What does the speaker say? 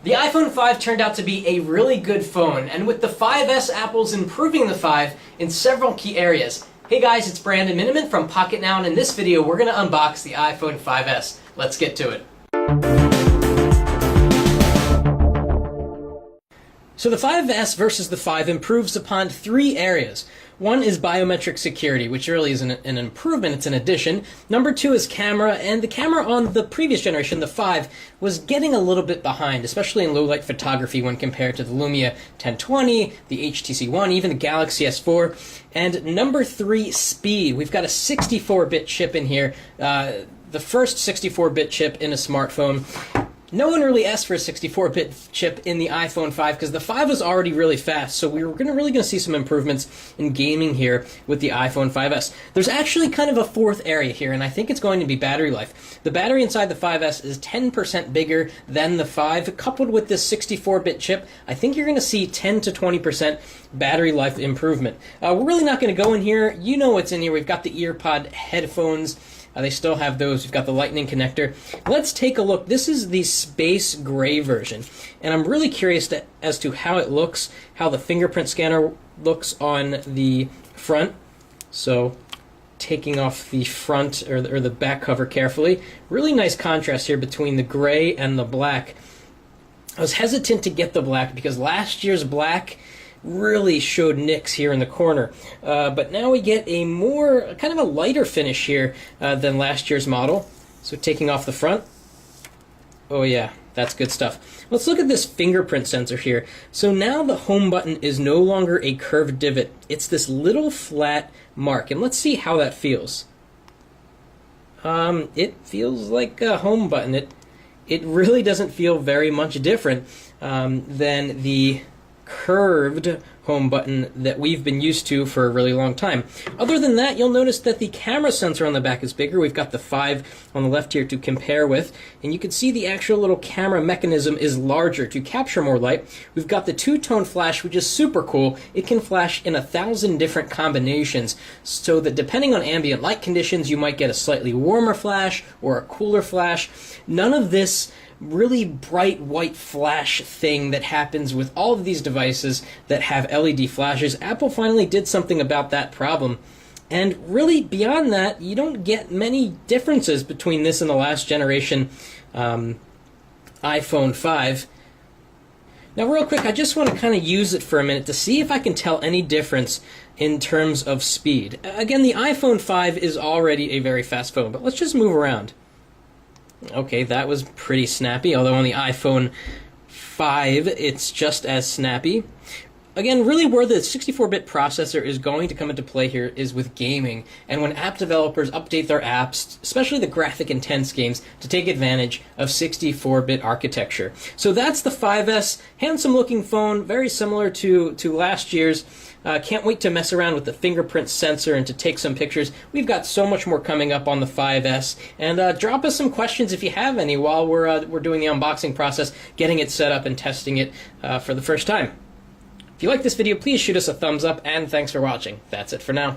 The iPhone 5 turned out to be a really good phone, and with the 5S, Apple's improving the 5 in several key areas. Hey guys, it's Brandon Miniman from Pocket Now, and in this video we're going to unbox the iPhone 5S. Let's get to it. So the 5S versus the 5 improves upon three areas. One is biometric security, which really isn't an improvement, it's an addition. Number two is camera, and the camera on the previous generation, the 5, was getting a little bit behind, especially in low-light photography when compared to the Lumia 1020, the HTC One, even the Galaxy S4. And number three, speed. We've got a 64-bit chip in here, the first 64-bit chip in a smartphone. No one really asked for a 64-bit chip in the iPhone 5 because the 5 was already really fast, so we were really going to see some improvements in gaming here with the iPhone 5S. There's actually kind of a fourth area here, and I think it's going to be battery life. The battery inside the 5S is 10% bigger than the 5. Coupled with this 64-bit chip, I think you're going to see 10 to 20% battery life improvement. We're really not going to go in here. You know what's in here. We've got the EarPod headphones. They still have those. We've got the lightning connector. Let's take a look. This is the space gray version, and I'm really curious as to how it looks, how the fingerprint scanner looks on the front. So taking off the front or the back cover carefully. Really nice contrast here between the gray and the black. I was hesitant to get the black because last year's black really showed nicks here in the corner, but now we get a more kind of a lighter finish here than last year's model. So taking off the front, oh yeah, that's good stuff. Let's look at this fingerprint sensor here. So now the home button is no longer a curved divot, it's this little flat mark, and let's see how that feels. It feels like a home button. It really doesn't feel very much different than the curved home button that we've been used to for a really long time. Other than that, you'll notice that the camera sensor on the back is bigger. We've got the 5 on the left here to compare with, and you can see the actual little camera mechanism is larger to capture more light. We've got the two-tone flash, which is super cool. It can flash in 1,000 different combinations, so that depending on ambient light conditions, you might get a slightly warmer flash or a cooler flash. None of this really bright white flash thing that happens with all of these devices that have LED flashes. Apple finally did something about that problem. And really, beyond that, you don't get many differences between this and the last generation iPhone 5. Now, real quick, I just want to kind of use it for a minute to see if I can tell any difference in terms of speed. Again, the iPhone 5 is already a very fast phone, but let's just move around. Okay, that was pretty snappy, although on the iPhone 5 it's just as snappy. Again, really where the 64-bit processor is going to come into play here is with gaming, and when app developers update their apps, especially the graphic-intense games, to take advantage of 64-bit architecture. So that's the 5S, handsome-looking phone, very similar to last year's. Can't wait to mess around with the fingerprint sensor and to take some pictures. We've got so much more coming up on the 5S, and drop us some questions if you have any while we're doing the unboxing process, getting it set up and testing it for the first time. If you like this video, please shoot us a thumbs up, and thanks for watching. That's it for now.